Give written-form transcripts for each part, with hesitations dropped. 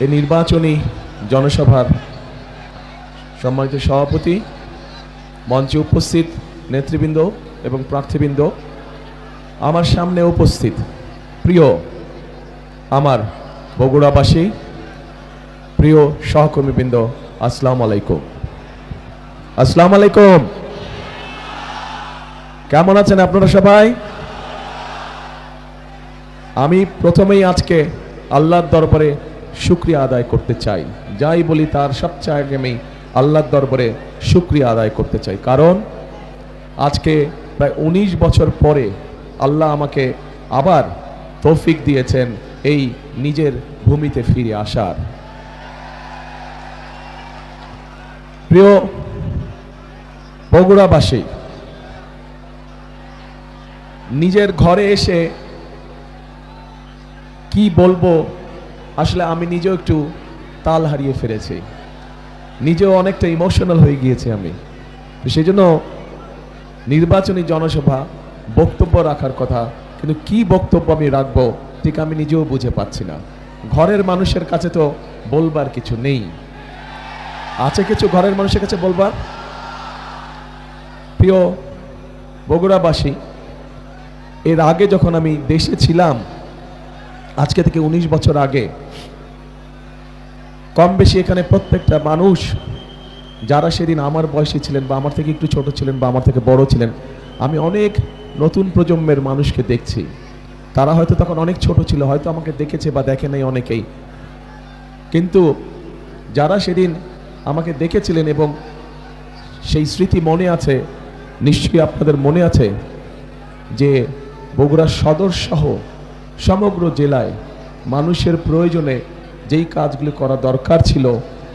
এই নির্বাচনী জনসভার সম্মানিত সভাপতি, মঞ্চে উপস্থিত নেতৃবৃন্দ এবং প্রার্থীবৃন্দ, আমার সামনে উপস্থিত প্রিয় আমার বগুড়াবাসী, প্রিয় সহকর্মীবৃন্দ, আসসালামু আলাইকুম। আসসালামু আলাইকুম। কেমন আছেন আপনারা সবাই? আমি প্রথমেই আজকে আল্লাহর দরবারে শুকরিয়া আদায় করতে চাই। যাই বলি তার সবচেয়ে আগে আমি আল্লাহর দরবারে শুকরিয়া আদায় করতে চাই, কারণ আজকে প্রায় 19 বছর পরে আল্লাহ আমাকে আবার তৌফিক দিয়েছেন এই নিজের ভূমিতে ফিরে আসার। প্রিয় বগুড়াবাসী, নিজের ঘরে এসে কি বলবো, আসলে আমি নিজেও একটু তাল হারিয়ে ফেলেছি, নিজেও অনেকটা ইমোশনাল হয়ে গিয়েছি আমি। সেই জন্য নির্বাচনী জনসভা বক্তব্য রাখার কথা, কিন্তু কি বক্তব্য আমি রাখবো ঠিক আমি নিজেও বুঝে পাচ্ছি না। ঘরের মানুষের কাছে তো বলবার কিছু নেই। আছে কিছু ঘরের মানুষের কাছে বলবার? প্রিয় বগুড়াবাসী, এর আগে যখন আমি দেশে ছিলাম, আজকে থেকে 19 বছর আগে, কম বেশি এখানে প্রত্যেকটা মানুষ যারা সেদিন আমার বয়সী ছিলেন বা আমার থেকে একটু ছোট ছিলেন বা আমার থেকে বড় ছিলেন, আমি অনেক নতুন প্রজন্মের মানুষকে দেখছি। তারা হয়তো তখন অনেক ছোট ছিল, হয়তো আমাকে দেখেছে বা দেখে নাই অনেকেই, কিন্তু যারা সেদিন আমাকে দেখেছিলেন এবং সেই স্মৃতি মনে আছে, নিশ্চয়ই আপনাদের মনে আছে যে বগুড়া সদর সহ সমগ্র জেলায় মানুষের প্রয়োজনে যেই কাজগুলো করা দরকার ছিল,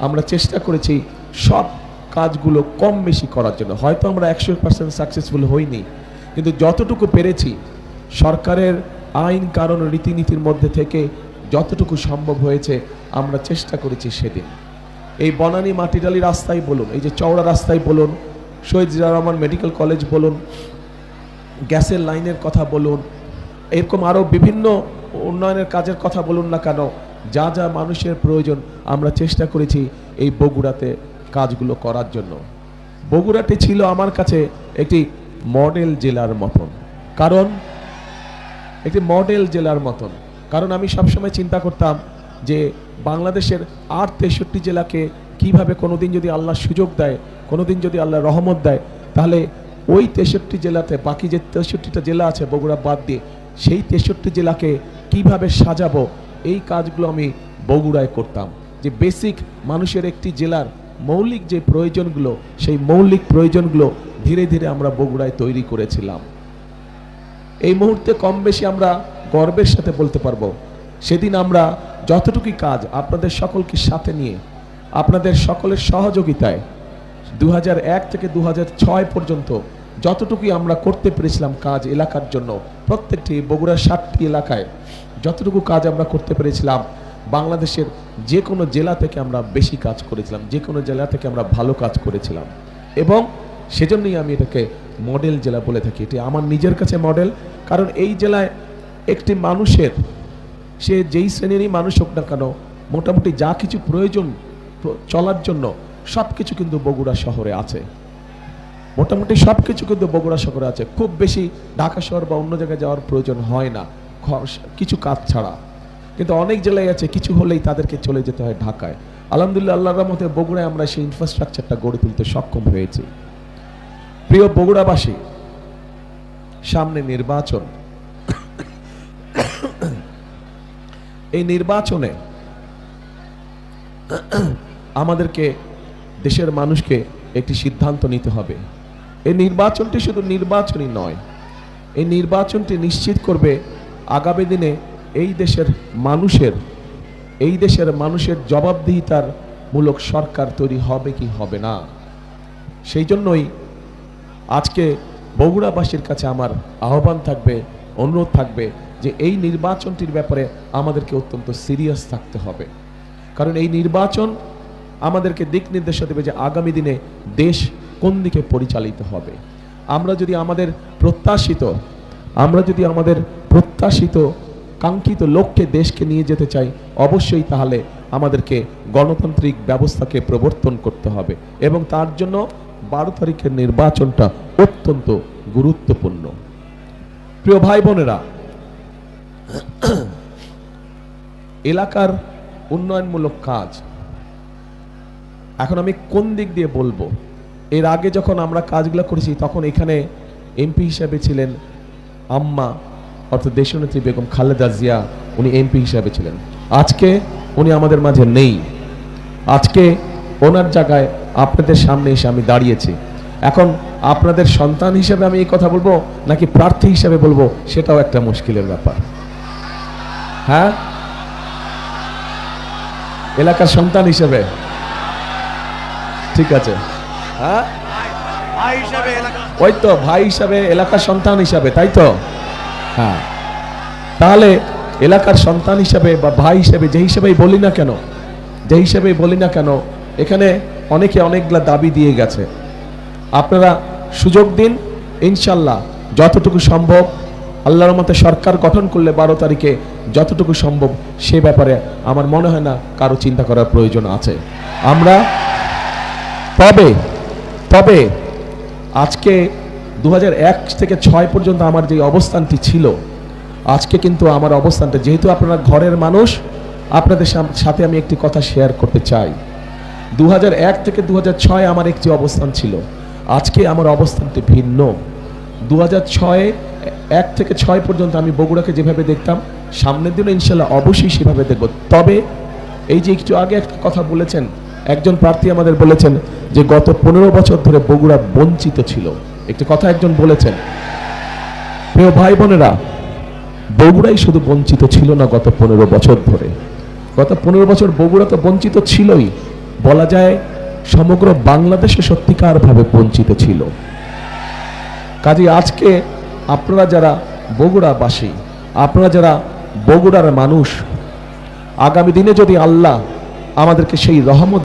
আমরা চেষ্টা করেছি সব কাজগুলো কম বেশি করার জন্য। হয়তো আমরা 100% সাকসেসফুল হইনি, কিন্তু যতটুকু পেরেছি সরকারের আইন কানুন রীতিনীতির মধ্যে থেকে যতটুকু সম্ভব হয়েছে আমরা চেষ্টা করেছি। সেদিন এই বনানী মাটিডালি রাস্তায় বলুন, এই যে চওড়া রাস্তায় বলুন, শহীদ জিয়াউর রহমান মেডিকেল কলেজ বলুন, গ্যাসের লাইনের কথা বলুন, এরকম আরও বিভিন্ন উন্নয়নের কাজের কথা বলুন না কেন, যা যা মানুষের প্রয়োজন আমরা চেষ্টা করেছি এই বগুড়াতে কাজগুলো করার জন্য। বগুড়াটি ছিল আমার কাছে একটি মডেল জেলার মতন, কারণ একটি মডেল জেলার মতন কারণ আমি সবসময় চিন্তা করতাম যে বাংলাদেশের আর 63 জেলাকে কিভাবে কোনোদিন যদি আল্লাহ সুযোগ দেয়, কোনোদিন যদি আল্লাহ রহমত দেয়, তাহলে ওই 63 জেলাতে বাকি যে 63টা জেলা আছে বগুড়া বাদ দিয়ে, সেই 63 জেলাকে কিভাবে সাজাবো, এই কাজগুলো আমি বগুড়ায় করতাম। যে বেসিক মানুষের একটি জেলার মৌলিক যে প্রয়োজনগুলো, সেই মৌলিক প্রয়োজনগুলো ধীরে ধীরে আমরা বগুড়ায় তৈরি করেছিলাম। এই মুহূর্তে কম বেশি আমরা গর্বের সাথে বলতে পারবো, সেদিন আমরা যতটুকু কাজ আপনাদের সকলকে সাথে নিয়ে, আপনাদের সকলের সহযোগিতায় 2001 থেকে 2006 পর্যন্ত যতটুকুই আমরা করতে পেরেছিলাম কাজ এলাকার জন্য, প্রত্যেকটি বগুড়ার 7টি এলাকায় যতটুকু কাজ আমরা করতে পেরেছিলাম, বাংলাদেশের যে কোনো জেলা থেকে আমরা বেশি কাজ করেছিলাম, যে কোনো জেলা থেকে আমরা ভালো কাজ করেছিলাম। এবং সেজন্যই আমি এটাকে মডেল জেলা বলে থাকি। এটি আমার নিজের কাছে মডেল, কারণ এই জেলায় একটি মানুষের, সে যেই শ্রেণীরই মানুষ হোক না কেন, মোটামুটি যা কিছু প্রয়োজন চলার জন্য সব কিছু কিন্তু বগুড়া শহরে আছে। মোটামুটি সব কিছু কিন্তু বগুড়া শহরে আছে। খুব বেশি ঢাকা শহর বা অন্য জায়গায় যাওয়ার প্রয়োজন হয় না কিছু কাজ ছাড়া, কিন্তু অনেক জেলায় আছে কিছু হলেই তাদেরকে চলে যেতে হয় ঢাকায়। আলহামদুলিল্লাহ, আল্লাহর রহমতে বগুড়ায় আমরা সেই ইনফ্রাস্ট্রাকচারটা গড়ে তুলতে সক্ষম হয়েছি। প্রিয় বগুড়াবাসী, সামনে নির্বাচন। এই নির্বাচনে আমাদেরকে, দেশের মানুষকে একটি সিদ্ধান্ত নিতে হবে। এই নির্বাচনটি শুধু নির্বাচনই নয়, এই নির্বাচনটি নিশ্চিত করবে আগামী দিনে এই দেশের মানুষের জবাবদিহিতার মূলক সরকার তৈরি হবে কি হবে না। সেই জন্যই আজকে বগুড়াবাসীর কাছে আমার আহ্বান থাকবে, অনুরোধ থাকবে যে এই নির্বাচনটির ব্যাপারে আমাদেরকে অত্যন্ত সিরিয়াস থাকতে হবে। কারণ এই নির্বাচন আমাদেরকে দিক নির্দেশনা দেবে যে আগামী দিনে দেশ কোন দিকে পরিচালিত হবে। আমরা যদি আমাদের প্রত্যাশিত কাঙ্ক্ষিত লক্ষ্যে দেশকে নিয়ে যেতে চাই, অবশ্যই তাহলে আমাদেরকে গণতান্ত্রিক ব্যবস্থাকে প্রবর্তন করতে হবে এবং তার জন্য 12 তারিখের নির্বাচনটা অত্যন্ত গুরুত্বপূর্ণ। প্রিয় ভাই বোনেরা, এলাকার উন্নয়নমূলক কাজ এখন আমি কোন দিক দিয়ে বলবো? এর আগে যখন আমরা কাজগুলো করেছি তখন এখানে এমপি হিসেবে ছিলেন আম্মা অর্থাৎ দেশনেত্রী বেগম খালেদা জিয়া, উনি এমপি হিসেবে ছিলেন। আজকে উনি আমাদের মাঝে নেই। আজকে ওনার জায়গায় আপনাদের সামনে এসে আমি দাঁড়িয়েছি। এখন আপনাদের সন্তান হিসেবে আমি এই কথা বলবো নাকি প্রার্থী হিসেবে বলবো, সেটাও একটা মুশকিলের ব্যাপার। হ্যাঁ, এলাকার সন্তান হিসেবে ঠিক আছে। হ্যাঁ, ওই তো ভাই হিসাবে, এলাকার সন্তান হিসাবে, তাই তো? হ্যাঁ, তাহলে এলাকার সন্তান হিসাবে বা ভাই হিসেবে যে হিসেবেই বলি না কেন, এখানে অনেকে অনেকগুলা দাবি দিয়ে গেছে। আপনারা সুযোগ দিন, ইনশাল্লাহ যতটুকু সম্ভব আল্লাহর মতে সরকার গঠন করলে 12 তারিখে যতটুকু সম্ভব সে ব্যাপারে আমার মনে হয় না কারো চিন্তা করার প্রয়োজন আছে। আমরা তবে আজকে 2001 থেকে 6 পর্যন্ত আমার যে অবস্থানটি ছিল, আজকে কিন্তু আমার অবস্থানটা, যেহেতু আপনারা ঘরের মানুষ, আপনাদের সাথে আমি একটি কথা শেয়ার করতে চাই। 2001 থেকে 2006 আমার একটি অবস্থান ছিল, আজকে আমার অবস্থানটি ভিন্ন। 1 থেকে 6 পর্যন্ত আমি বগুড়াকে যেভাবে দেখতাম, সামনের দিনে ইনশাল্লাহ অবশ্যই সেভাবে দেখব। তবে এই যে একটু আগে একটা কথা বলেছেন, একজন প্রার্থী আমাদের বলেছেন যে গত 15 বছর ধরে বগুড়া বঞ্চিত ছিল। একটি কথা একজন বলেছেন। প্রিয় ভাই বোনেরা, বগুড়াই শুধু বঞ্চিত ছিল না গত 15 বছর ধরে। গত 15 বছর বগুড়া তো বঞ্চিত ছিলই, বলা যায় সমগ্র বাংলাদেশে সত্যিকার ভাবে বঞ্চিত ছিল। কাজে আজকে আপনারা যারা বগুড়াবাসী, আপনারা যারা বগুড়ার মানুষ, আগামী দিনে যদি আল্লাহ আমাদেরকে সেই রহমত